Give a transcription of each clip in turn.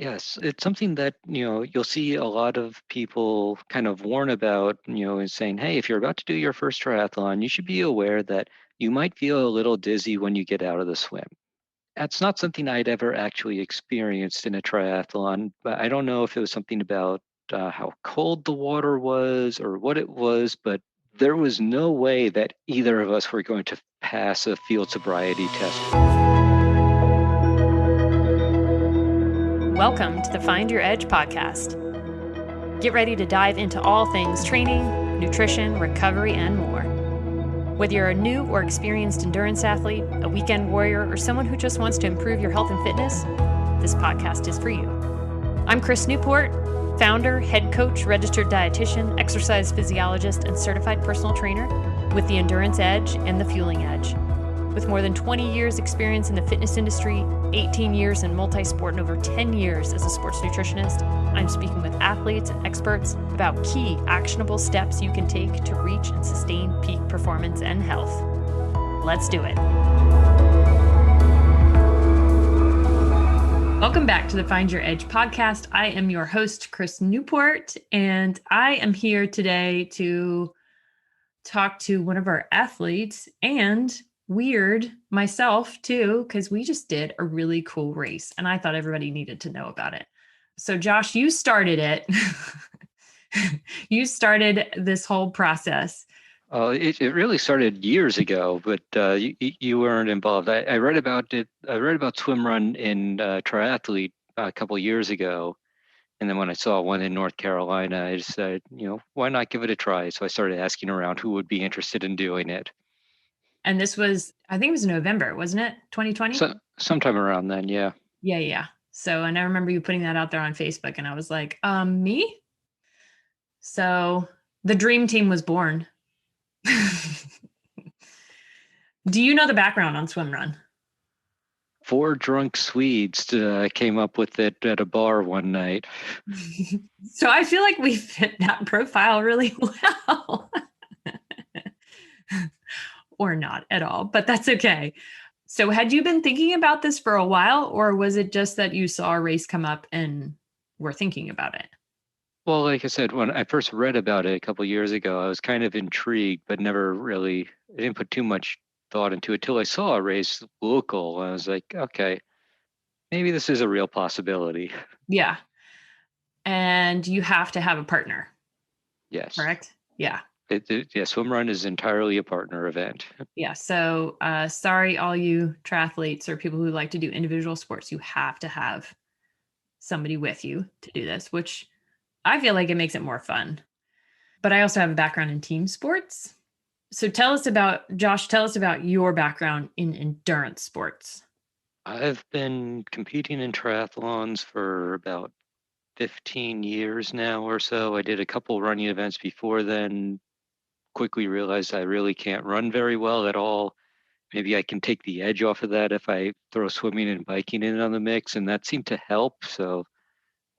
Yes, it's something that, you'll see a lot of people kind of warn about, and saying, hey, if you're about to do your first triathlon, you should be aware that you might feel a little dizzy when you get out of the swim. That's not something I'd ever actually experienced in a triathlon, but I don't know if it was something about how cold the water was or what it was, but there was no way that either of us were going to pass a field sobriety test. Welcome to the Find Your Edge podcast. Get ready to dive into all things training, nutrition, recovery, and more. Whether you're a new or experienced endurance athlete, a weekend warrior, or someone who just wants to improve your health and fitness, this podcast is for you. I'm Chris Newport, founder, head coach, registered dietitian, exercise physiologist, and certified personal trainer with the Endurance Edge and the Fueling Edge. With more than 20 years experience in the fitness industry, 18 years in multi-sport, and over 10 years as a sports nutritionist, I'm speaking with athletes and experts about key actionable steps you can take to reach and sustain peak performance and health. Let's do it. Welcome back to the Find Your Edge podcast. I am your host, Chris Newport, and I am here today to talk to one of our athletes and weird myself too, because we just did a really cool race and I thought everybody needed to know about it. So Josh, you started it. You started this whole process. It really started years ago, but you weren't involved. I read about it. I read about SwimRun in Triathlete a couple years ago. And then when I saw one in North Carolina, I just said, why not give it a try? So I started asking around who would be interested in doing it. And this was, I think it was November, wasn't it? 2020? So sometime around then, yeah. Yeah. So, and I remember you putting that out there on Facebook and I was like, me? So the dream team was born. Do you know the background on SwimRun? 4 drunk Swedes came up with it at a bar one night. So I feel like we fit that profile really well. Or not at all, but that's okay. So had you been thinking about this for a while, or was it just that you saw a race come up and were thinking about it? Well, like I said, when I first read about it a couple years ago, I was kind of intrigued, but I didn't put too much thought into it till I saw a race local. I was like, okay, maybe this is a real possibility. Yeah. And you have to have a partner. Yes. Correct? Yeah. SwimRun is entirely a partner event. Yeah. So sorry, all you triathletes or people who like to do individual sports, you have to have somebody with you to do this, which I feel like it makes it more fun. But I also have a background in team sports. So tell us about your background in endurance sports. I've been competing in triathlons for about 15 years now or so. I did a couple running events before then, quickly realized I really can't run very well at all. Maybe I can take the edge off of that if I throw swimming and biking in on the mix, and that seemed to help. So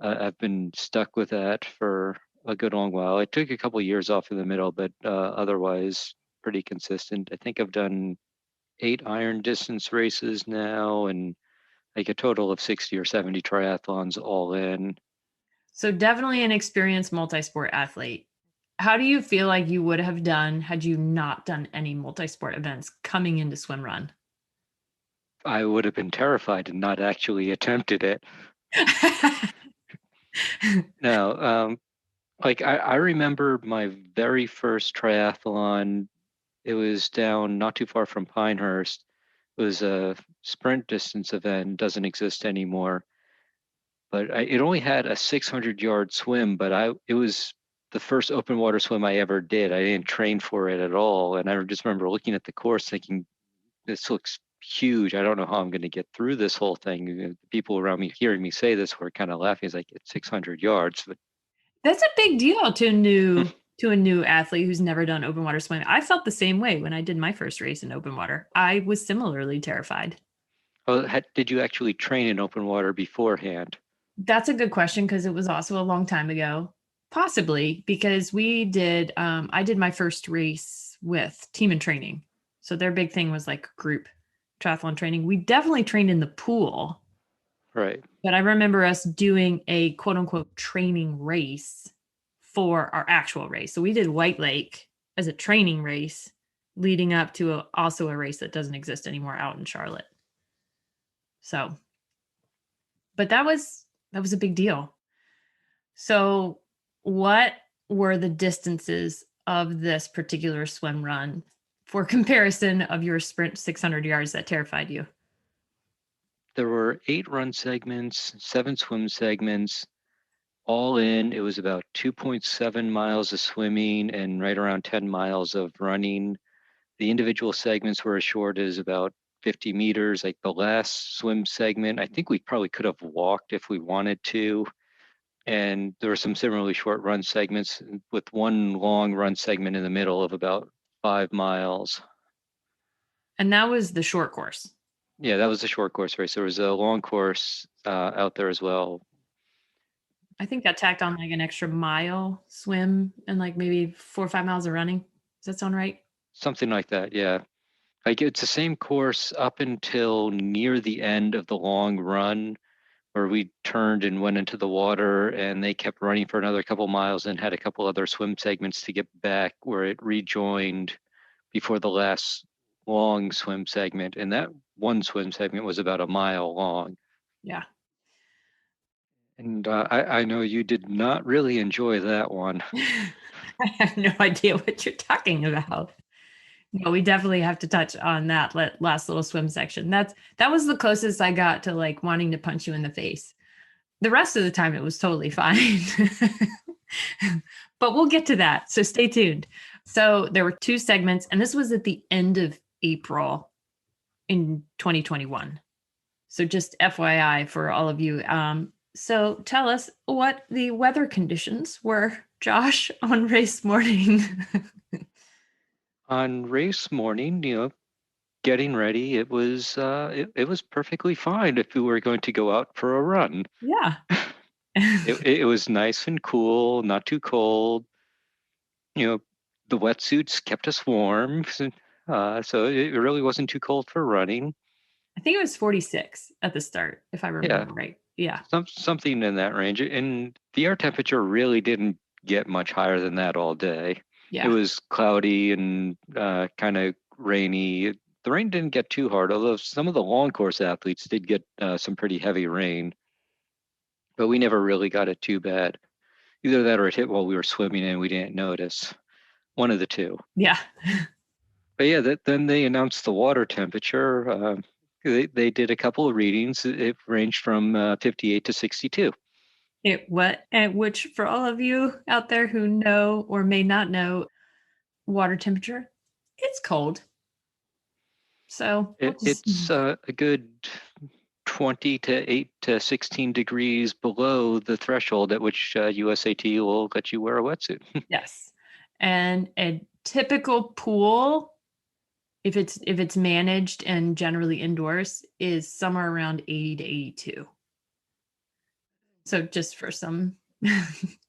I've been stuck with that for a good long while. I took a couple of years off in the middle, but otherwise pretty consistent. I think I've done 8 iron distance races now and like a total of 60 or 70 triathlons all in. So definitely an experienced multi-sport athlete. How do you feel like you would have done had you not done any multi-sport events coming into SwimRun? I would have been terrified and not actually attempted it. No, I remember my very first triathlon. It was down not too far from Pinehurst. It was a sprint distance event, doesn't exist anymore. But it only had a 600-yard swim, but it was the first open water swim I ever did. I didn't train for it at all. And I just remember looking at the course thinking, this looks huge. I don't know how I'm going to get through this whole thing. The people around me hearing me say this were kind of laughing. It's like, it's 600 yards. But That's a big deal to a new athlete who's never done open water swimming. I felt the same way when I did my first race in open water. I was similarly terrified. well, did you actually train in open water beforehand? That's a good question because it was also a long time ago. Possibly because I did my first race with Team in Training. So their big thing was like group triathlon training. We definitely trained in the pool. Right. But I remember us doing a quote unquote training race for our actual race. So we did White Lake as a training race leading up to also a race that doesn't exist anymore out in Charlotte. So, but that was a big deal. So, what were the distances of this particular swim run for comparison of your sprint 600 yards that terrified you? There were 8 run segments, 7 swim segments. All in, it was about 2.7 miles of swimming and right around 10 miles of running. The individual segments were as short as about 50 meters. Like the last swim segment, I think we probably could have walked if we wanted to. And there were some similarly short run segments with one long run segment in the middle of about 5 miles. And that was the short course. Yeah, that was a short course race. There was a long course out there as well. I think that tacked on like an extra mile swim and like maybe 4 or 5 miles of running. Does that sound right? Something like that, yeah. Like it's the same course up until near the end of the long run where we turned and went into the water and they kept running for another couple miles and had a couple other swim segments to get back where it rejoined before the last long swim segment. And that one swim segment was about a mile long. Yeah. And I know you did not really enjoy that one. I have no idea what you're talking about. No, we definitely have to touch on that last little swim section. That was the closest I got to like wanting to punch you in the face. The rest of the time it was totally fine. But we'll get to that. So stay tuned. So there were 2 segments and this was at the end of April in 2021. So just FYI for all of you. So tell us what the weather conditions were, Josh, on race morning. On race morning, getting ready, it was perfectly fine if we were going to go out for a run. Yeah. It was nice and cool, not too cold. You know, the wetsuits kept us warm, so it really wasn't too cold for running. I think it was 46 at the start, if I Yeah, remember right. Yeah. something in that range. And the air temperature really didn't get much higher than that all day. It Yeah. was cloudy and kind of rainy. The rain didn't get too hard, although some of the long course athletes did get some pretty heavy rain, but we never really got it too bad. Either that or it hit while we were swimming and we didn't notice. One of the two. Yeah. But yeah, then they announced the water temperature. They did a couple of readings. It ranged from 58 to 62. Which for all of you out there who know or may not know water temperature, it's cold. So we'll just It's a good 20 to 8 to 16 degrees below the threshold at which USAT will let you wear a wetsuit. yes. And a typical pool, if it's managed and generally indoors, is somewhere around 80 to 82. So just for some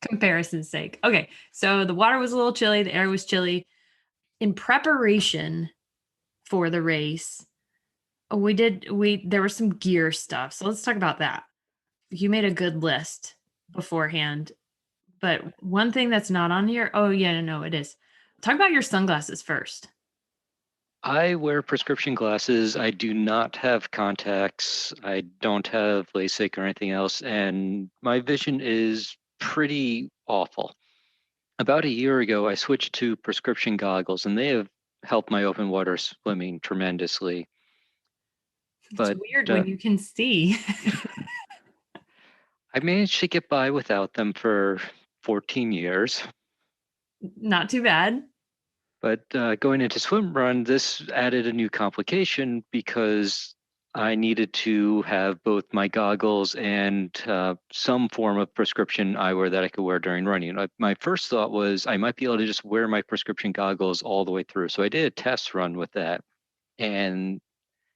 comparison's sake. Okay. So the water was a little chilly, the air was chilly. In preparation for the race, there was some gear stuff. So let's talk about that. You made a good list beforehand. But one thing that's not on here, oh yeah, no, it is. Talk about your sunglasses first. I wear prescription glasses. I do not have contacts. I don't have LASIK or anything else. And my vision is pretty awful. About a year ago, I switched to prescription goggles, and they have helped my open water swimming tremendously. It's But weird when you can see. I managed to get by without them for 14 years. Not too bad. But going into swim run, this added a new complication because I needed to have both my goggles and some form of prescription eyewear that I could wear during running. My first thought was I might be able to just wear my prescription goggles all the way through. So I did a test run with that. And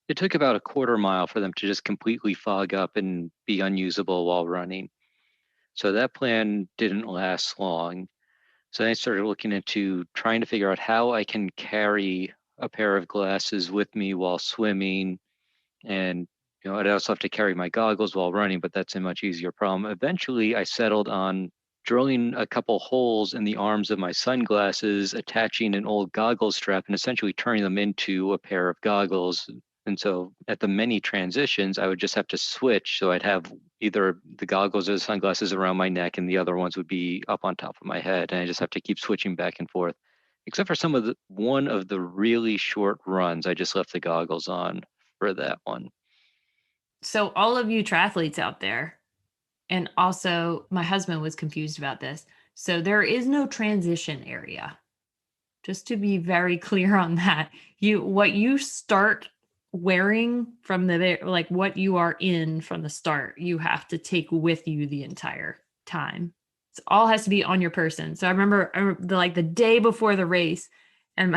it took about a quarter mile for them to just completely fog up and be unusable while running. So that plan didn't last long. So then I started looking into trying to figure out how I can carry a pair of glasses with me while swimming and I'd also have to carry my goggles while running, but that's a much easier problem. Eventually, I settled on drilling a couple holes in the arms of my sunglasses, attaching an old goggle strap, and essentially turning them into a pair of goggles. And so at the many transitions, I would just have to switch. So I'd have either the goggles or the sunglasses around my neck, and the other ones would be up on top of my head. And I just have to keep switching back and forth. Except for one of the really short runs, I just left the goggles on for that one. So, all of you triathletes out there, and also my husband was confused about this. So, there is no transition area. Just to be very clear on that. What you start wearing from like what you are in from the start, you have to take with you the entire time. It all has to be on your person. So I remember the day before the race, and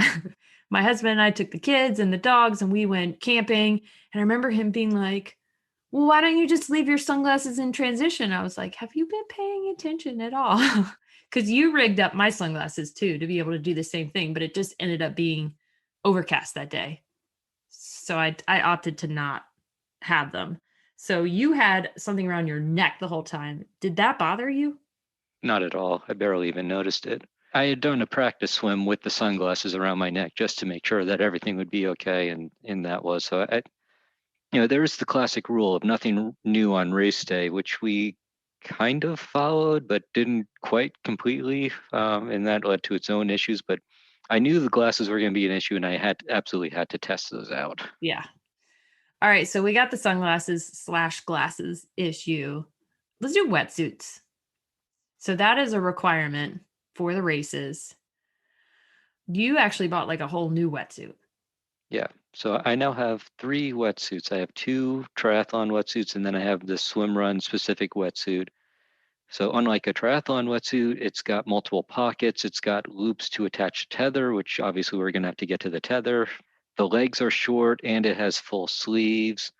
my husband and I took the kids and the dogs and we went camping. And I remember him being like, well, why don't you just leave your sunglasses in transition? I was like, have you been paying attention at all? Because you rigged up my sunglasses too to be able to do the same thing, but it just ended up being overcast that day. So I opted to not have them. So you had something around your neck the whole time. Did that bother you? Not at all. I barely even noticed it. I had done a practice swim with the sunglasses around my neck just to make sure that everything would be okay, and that was so. There is the classic rule of nothing new on race day, which we kind of followed, but didn't quite completely, and that led to its own issues. But I knew the glasses were going to be an issue, and I absolutely had to test those out. Yeah. All right. So we got the sunglasses/glasses issue. Let's do wetsuits. So that is a requirement for the races. You actually bought like a whole new wetsuit. Yeah. So I now have 3 wetsuits. I have 2 triathlon wetsuits, and then I have the swim run specific wetsuit. So unlike a triathlon wetsuit, it's got multiple pockets. It's got loops to attach a tether, which obviously we're going to have to get to the tether. The legs are short and it has full sleeves,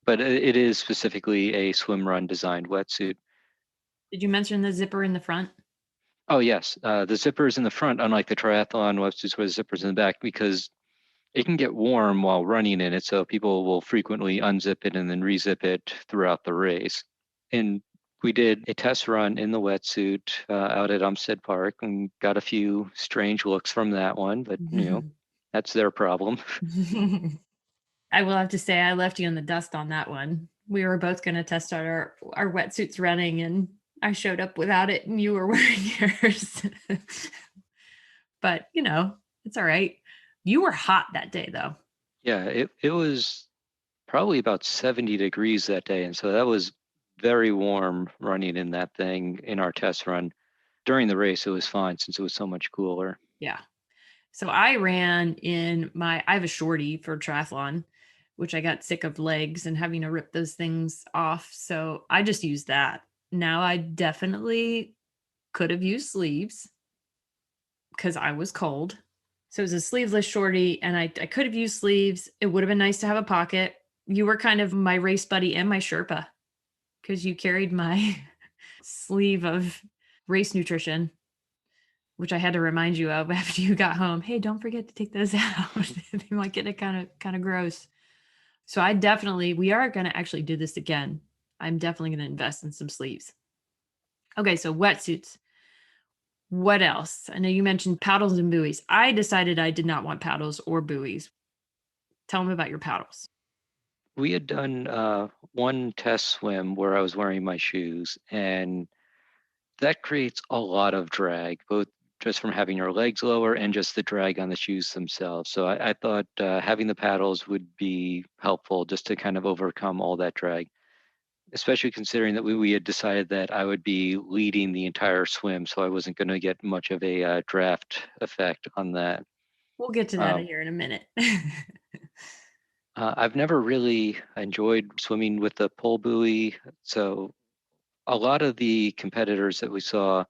but it is specifically a swim run designed wetsuit. Did you mention the zipper in the front? Oh, yes. The zipper is in the front, unlike the triathlon wetsuits where the zipper's in the back, because it can get warm while running in it. So people will frequently unzip it and then rezip it throughout the race. And we did a test run in the wetsuit out at Umstead Park and got a few strange looks from that one, but that's their problem. I will have to say I left you in the dust on that one. We were both going to test out our wetsuits running, and I showed up without it and you were wearing yours. But, it's all right. You were hot that day though. Yeah, it was probably about 70 degrees that day. And so that was very warm running in that thing in our test run. During the race, it was fine since it was so much cooler. Yeah. So I ran I have a shorty for triathlon, which I got sick of legs and having to rip those things off. So I just used that. Now I definitely could have used sleeves because I was cold. So it was a sleeveless shorty and I could have used sleeves. It would have been nice to have a pocket. You were kind of my race buddy and my Sherpa because you carried my sleeve of race nutrition, which I had to remind you of after you got home. Hey, don't forget to take those out. They might get it kind of gross. So we are going to actually do this again. I'm definitely going to invest in some sleeves. Okay, so wetsuits. What else? I know you mentioned paddles and buoys. I decided I did not want paddles or buoys. Tell me about your paddles. We had done one test swim where I was wearing my shoes, and that creates a lot of drag, both just from having your legs lower and just the drag on the shoes themselves. So I thought having the paddles would be helpful just to kind of overcome all that drag, especially considering that we had decided that I would be leading the entire swim, so I wasn't going to get much of a draft effect on that. We'll get to that here in a minute. I've never really enjoyed swimming with the pole buoy, so a lot of the competitors that we saw,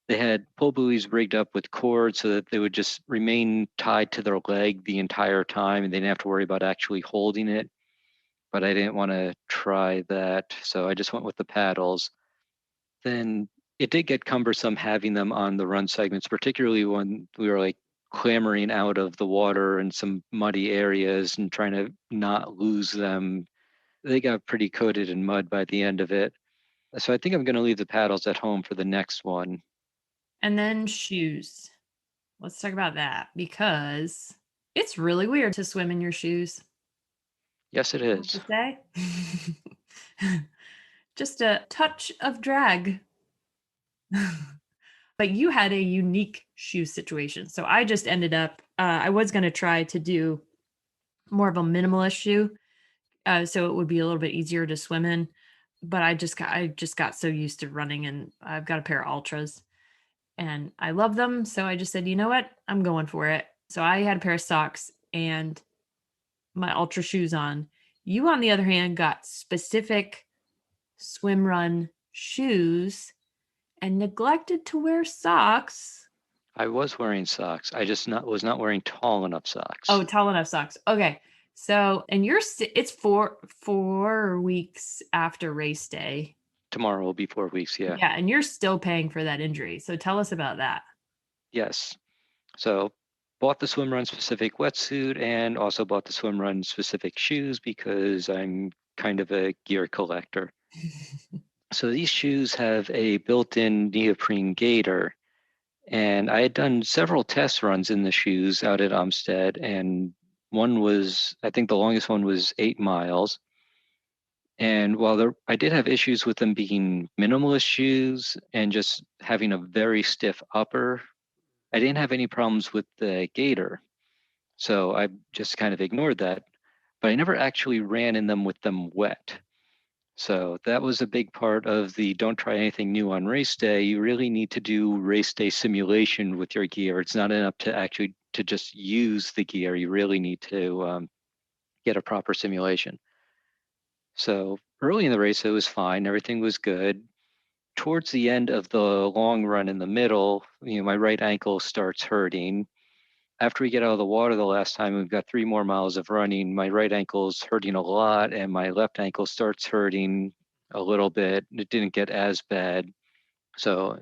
they had pole buoys rigged up with cords so that they would just remain tied to their leg the entire time and they didn't have to worry about actually holding it. But I didn't want to try that, so I just went with the paddles. Then it did get cumbersome having them on the run segments, particularly when we were like clambering out of the water in some muddy areas and trying to not lose them. they got pretty coated in mud by the end of it. So I think I'm going to leave the paddles at home for the next one. And then shoes. Let's talk about that because it's really weird to swim in your shoes. Yes, it I have is. to say. Just a touch of drag. But you had a unique shoe situation. So I just ended up, I was going to try to do more of a minimalist shoe. So it would be a little bit easier to swim in. But I just got so used to running, and I've got a pair of ultras and I love them. So I just said, you know what? I'm going for it. So I had a pair of socks and my ultra shoes on. You, on the other hand, got specific swim run shoes and neglected to wear socks. I was wearing socks. I just not was not wearing tall enough Oh, socks. tall enough socks. Okay. So, and it's 4 weeks after race day. Tomorrow will be 4 weeks. Yeah. Yeah, and you're still paying for that injury. So tell us about that. Yes. So bought the swim run specific wetsuit and also bought the swim run specific shoes because I'm kind of a gear collector. So these shoes have a built-in neoprene gaiter, and I had done several test runs in the shoes out at Umstead, and one was, I think the longest one was 8 miles. And while I did have issues with them being minimalist shoes and just having a very stiff upper, I didn't have any problems with the gaiter. So I just kind of ignored that. But I never actually ran in them with them wet. So that was a big part of the don't try anything new on race day. You really need to do race day simulation with your gear. It's not enough to actually to just use the gear. You really need to get a proper simulation. So early in the race, it was fine. Everything was good. Towards the end of the long run in the middle, my right ankle starts hurting. After we get out of the water the last time, we've got 3 more miles of running. My right ankle's hurting a lot, and my left ankle starts hurting a little bit. It didn't get as bad. So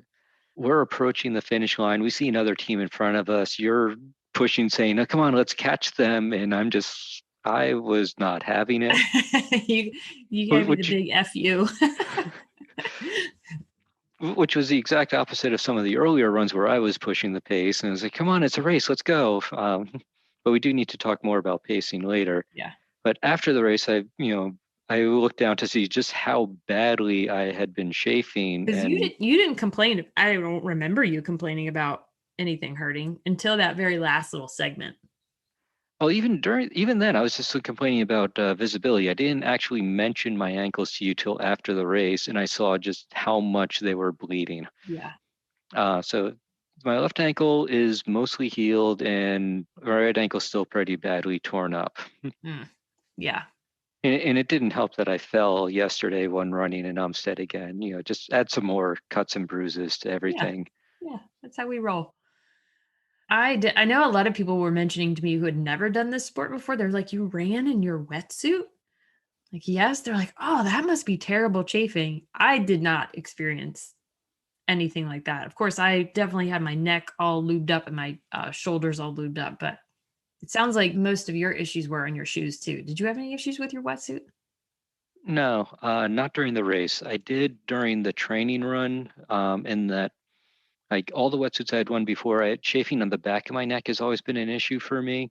we're approaching the finish line. We see another team in front of us. You're pushing, saying, "Oh, come on, let's catch them." And I was not having it. you you gave me the Which big F you. which was the exact opposite of some of the earlier runs where I was pushing the pace and I was like, come on, it's a race, let's go. But we do need to talk more about pacing later. Yeah. But after the race, I looked down to see just how badly I had been chafing. Because And you didn't complain. I don't remember you complaining about anything hurting until that very last little segment. well, even then, I was just complaining about visibility. I didn't actually mention my ankles to you till after the race, and I saw just how much they were bleeding. Yeah. So my left ankle is mostly healed, and my right ankle still pretty badly torn up. Mm. Yeah. And it didn't help that I fell yesterday when running in Umstead again. Just add some more cuts and bruises to Yeah. everything. Yeah. That's how we roll. I know a lot of people were mentioning to me who had never done this sport before. They're like, you ran in your wetsuit? Like, yes. They're like, oh, that must be terrible chafing. I did not experience anything like that. Of course, I definitely had my neck all lubed up and my shoulders all lubed up, but it sounds like most of your issues were on your shoes too. Did you have any issues with your wetsuit? No, not during the race. I did during the training run, in that like all the wetsuits I had won before, chafing on the back of my neck has always been an issue for me.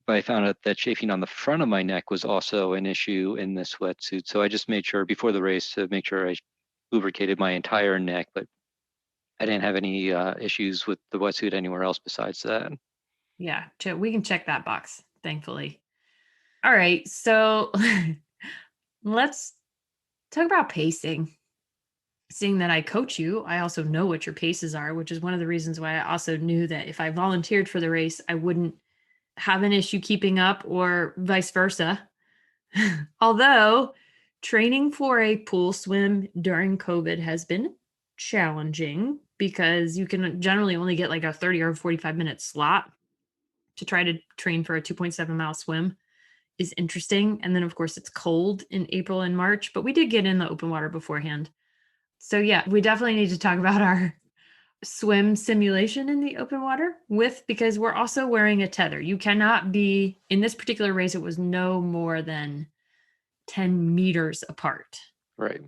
But I found out that chafing on the front of my neck was also an issue in this wetsuit. So I just made sure before the race to make sure I lubricated my entire neck, but I didn't have any issues with the wetsuit anywhere else besides that. Yeah, we can check that box, thankfully. All right, so let's talk about pacing. Seeing that I coach you, I also know what your paces are, which is one of the reasons why I also knew that if I volunteered for the race, I wouldn't have an issue keeping up or vice versa. Although training for a pool swim during COVID has been challenging because you can generally only get like a 30 or 45-minute slot to try to train for a 2.7-mile swim is interesting. And then, of course, it's cold in April and March, but we did get in the open water beforehand. So, yeah, we definitely need to talk about our swim simulation in the open water because we're also wearing a tether. You cannot be in this particular race. It was no more than 10 meters apart. Right.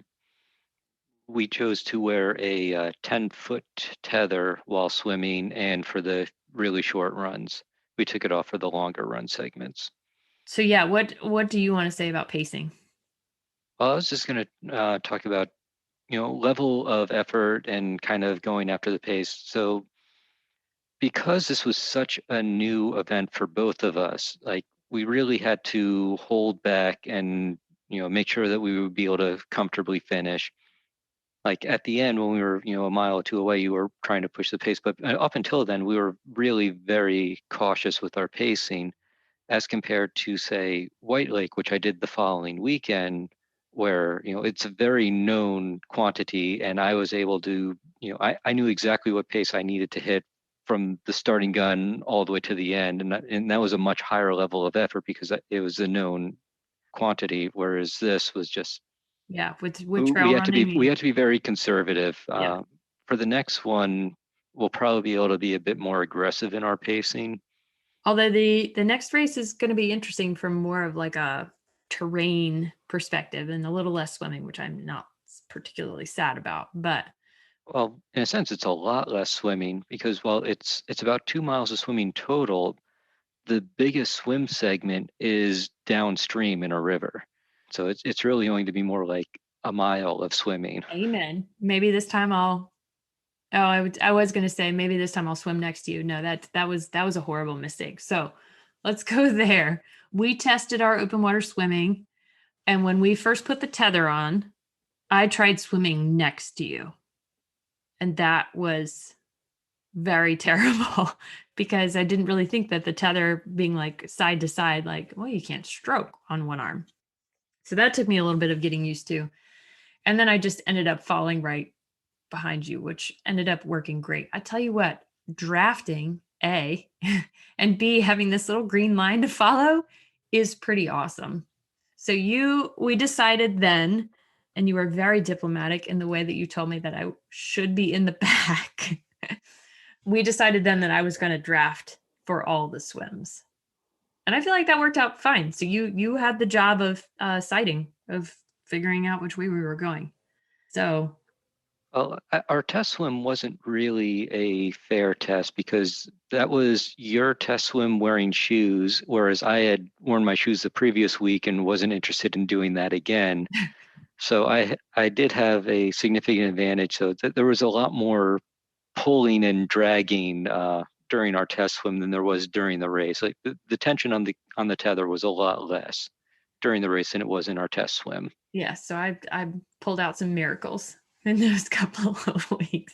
We chose to wear a 10-foot tether while swimming, and for the really short runs, we took it off for the longer run segments. So yeah, what do you want to say about pacing? Well, I was just going to talk about, level of effort and kind of going after the pace. So because this was such a new event for both of us, like we really had to hold back and, make sure that we would be able to comfortably finish. Like at the end when we were, a mile or two away, you were trying to push the pace, but up until then, we were really very cautious with our pacing as compared to, say, White Lake, which I did the following weekend, where, it's a very known quantity. And I was able to, I knew exactly what pace I needed to hit from the starting gun all the way to the end. And that was a much higher level of effort because it was a known quantity, whereas this was just, Yeah, with we trail had to be running, we had to be very conservative. yeah. For the next one, we'll probably be able to be a bit more aggressive in our pacing. Although the next race is going to be interesting from more of like a terrain perspective and a little less swimming, which I'm not particularly sad about. But Well, in a sense, it's a lot less swimming because while it's about 2 miles of swimming total, the biggest swim segment is downstream in a river. So it's really going to be more like a mile of swimming. amen. Maybe this time I'll. Oh, I was going to say maybe this time I'll swim next to you. No, that was a horrible mistake. So let's go there. We tested our open water swimming, and when we first put the tether on, I tried swimming next to you, and that was very terrible because I didn't really think that the tether being like side to side, like, well, you can't stroke on one arm. So that took me a little bit of getting used to. And then I just ended up falling right behind you, which ended up working great. I tell you what, drafting, A, and B, having this little green line to follow is pretty awesome. So we decided then, and you were very diplomatic in the way that you told me that I should be in the back. We decided then that I was going to draft for all the swims. And I feel like that worked out fine. So you had the job of sighting, of figuring out which way we were going. So Well, our test swim wasn't really a fair test because that was your test swim wearing shoes, whereas I had worn my shoes the previous week and wasn't interested in doing that again. So I did have a significant advantage. So there was a lot more pulling and dragging during our test swim than there was during the race. Like the tension on the tether was a lot less during the race than it was in our test swim. yeah, so I pulled out some miracles in those couple of weeks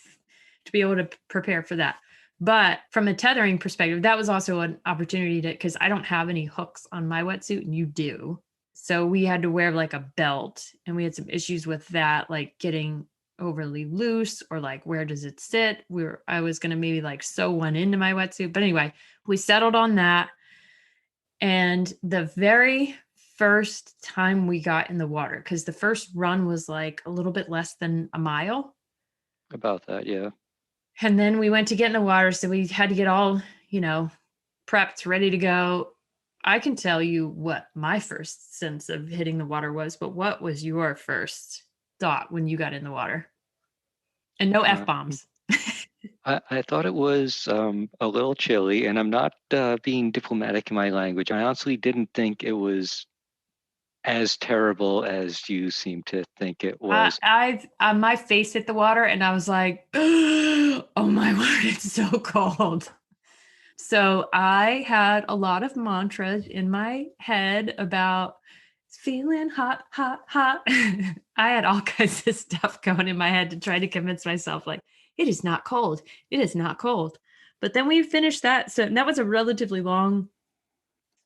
to be able to prepare for that. But from a tethering perspective, that was also an opportunity to, because I don't have any hooks on my wetsuit and you do. So we had to wear like a belt and we had some issues with that, like getting overly loose or like where does it sit? I was gonna maybe like sew one into my wetsuit. But anyway, we settled on that. And the very first time we got in the water, because the first run was like a little bit less than a mile. About that, yeah. And then we went to get in the water. So we had to get all, prepped, ready to go. I can tell you what my first sense of hitting the water was, but what was your first thought when you got in the water? And no F Uh, bombs. I thought it was a little chilly, and I'm not being diplomatic in my language. I honestly didn't think it was as terrible as you seem to think it was. My face hit the water and I was like, oh my word, it's so cold. So I had a lot of mantras in my head about it's feeling hot, hot, hot. I had all kinds of stuff going in my head to try to convince myself, like, it is not cold. It is not cold. But then we finished that. So that was a relatively long No,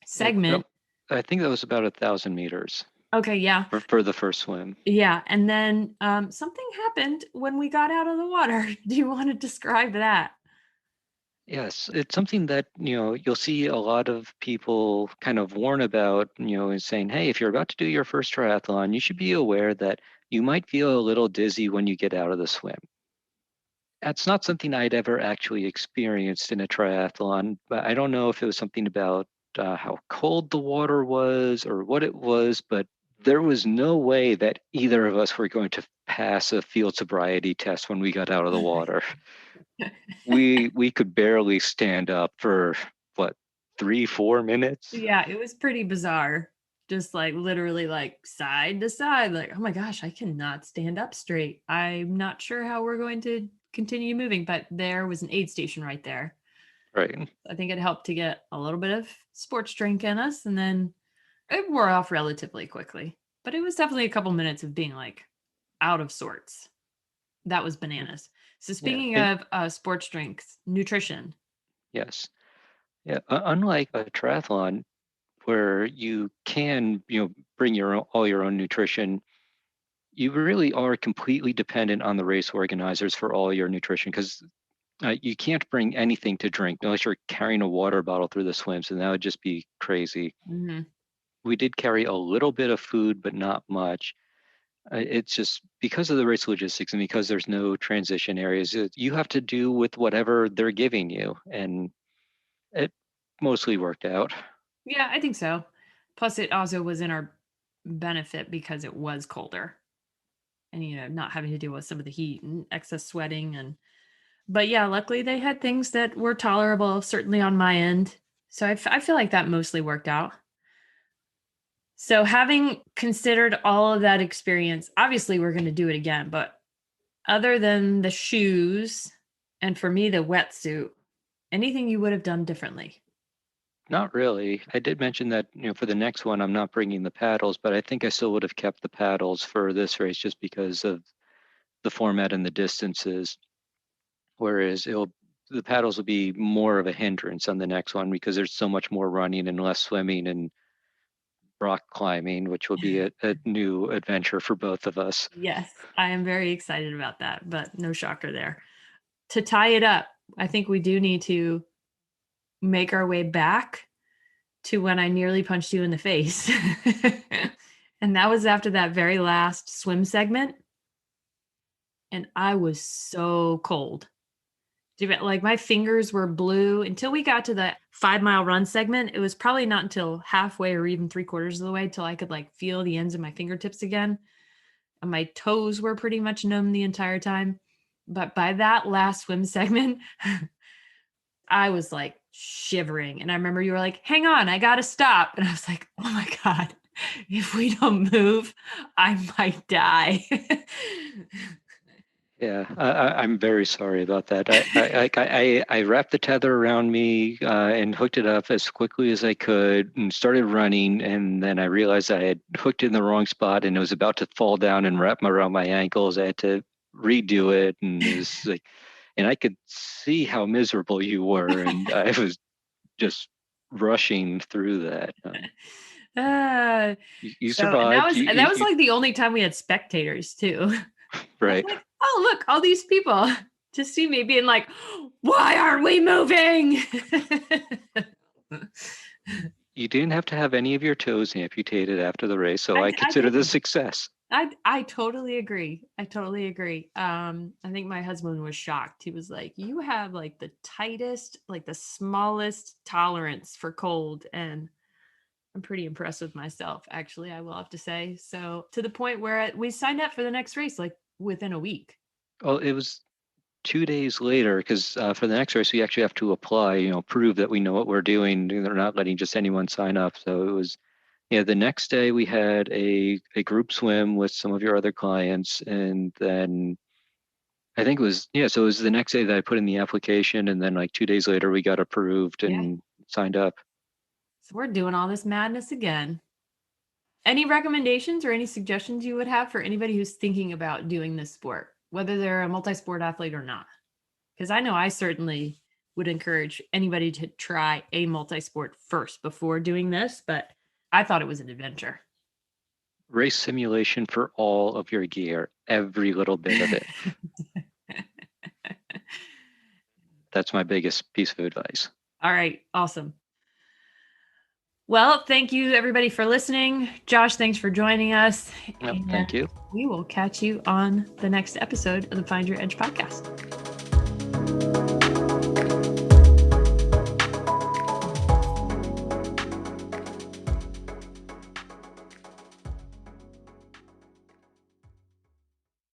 segment. I think that was about 1,000 meters Okay, yeah. for the first swim. Yeah. And then something happened when we got out of the water. Do you want to describe that? Yes, it's something that, you'll see a lot of people kind of warn about, and saying, hey, if you're about to do your first triathlon, you should be aware that you might feel a little dizzy when you get out of the swim. That's not something I'd ever actually experienced in a triathlon, but I don't know if it was something about how cold the water was or what it was, but there was no way that either of us were going to pass a field sobriety test when we got out of the water. We could barely stand up for what, 3-4 minutes. Yeah, it was pretty bizarre. Just like literally like side to side, like, oh my gosh, I cannot stand up straight. I'm not sure how we're going to continue moving, but there was an aid station right there. Right. I think it helped to get a little bit of sports drink in us, and then it wore off relatively quickly. But it was definitely a couple minutes of being like out of sorts. That was bananas. So Yeah. speaking of sports drinks, nutrition. Yes. Yeah. Unlike a triathlon where you can, bring all your own nutrition, you really are completely dependent on the race organizers for all your nutrition because you can't bring anything to drink unless you're carrying a water bottle through the swims, and that would just be crazy. Mm-hmm. We did carry a little bit of food, but not much. It's just because of the race logistics and because there's no transition areas, you have to do with whatever they're giving you, and it mostly worked out. Yeah, I think so. Plus, it also was in our benefit because it was colder and, not having to deal with some of the heat and excess sweating. But yeah, luckily they had things that were tolerable, certainly on my end. So I feel like that mostly worked out. So, having considered all of that experience, obviously we're going to do it again. But other than the shoes and for me, the wetsuit, anything you would have done differently? Not really. I did mention that, for the next one, I'm not bringing the paddles, but I think I still would have kept the paddles for this race just because of the format and the distances. Whereas the paddles will be more of a hindrance on the next one because there's so much more running and less swimming and rock climbing, which will be a new adventure for both of us. Yes, I am very excited about that, but no shocker there. To tie it up, I think we do need to make our way back to when I nearly punched you in the face. And that was after that very last swim segment. And I was so cold. Like my fingers were blue until we got to the 5 mile run segment. It was probably not until halfway or even 3/4 of the way till I could like feel the ends of my fingertips again. And my toes were pretty much numb the entire time. But by that last swim segment, I was like shivering. And I remember you were like, hang on, I got to stop. And I was like, oh my God, if we don't move, I might die. Yeah, I'm very sorry about that. I wrapped the tether around me and hooked it up as quickly as I could and started running. And then I realized I had hooked it in the wrong spot and it was about to fall down and wrap around my ankles. I had to redo it, and it was like, and I could see how miserable you were, and I was just rushing through that. You And that survived. was that was like the only time we had spectators too. Right. Like, oh look, all these people to see me being like, why aren't we moving? You didn't have to have any of your toes amputated after the race, so I consider this didn't. success. I totally agree. I totally agree. I think my husband was shocked. He was like, you have like the tightest, like the smallest tolerance for cold. And I'm pretty impressed with myself, actually, I will have to say. So to the point where we signed up for the next race, like within a week. Well, it was 2 days later because for the next race we actually have to apply, prove that we know what we're doing. They're not letting just anyone sign up. So it was, yeah, the next day we had a group swim with some of your other clients, and then I think it was, yeah, so it was the next day that I put in the application, and then like 2 days later we got approved Yeah. and signed up. So we're doing all this madness again. Any recommendations or any suggestions you would have for anybody who's thinking about doing this sport, whether they're a multi-sport athlete or not? Because I know I certainly would encourage anybody to try a multi-sport first before doing this, but I thought it was an adventure. Race simulation for all of your gear, every little bit of it. That's my biggest piece of advice. All right. Awesome. Well, thank you everybody for listening. Josh, thanks for joining us. Yep, thank you. We will catch you on the next episode of the Find Your Edge podcast.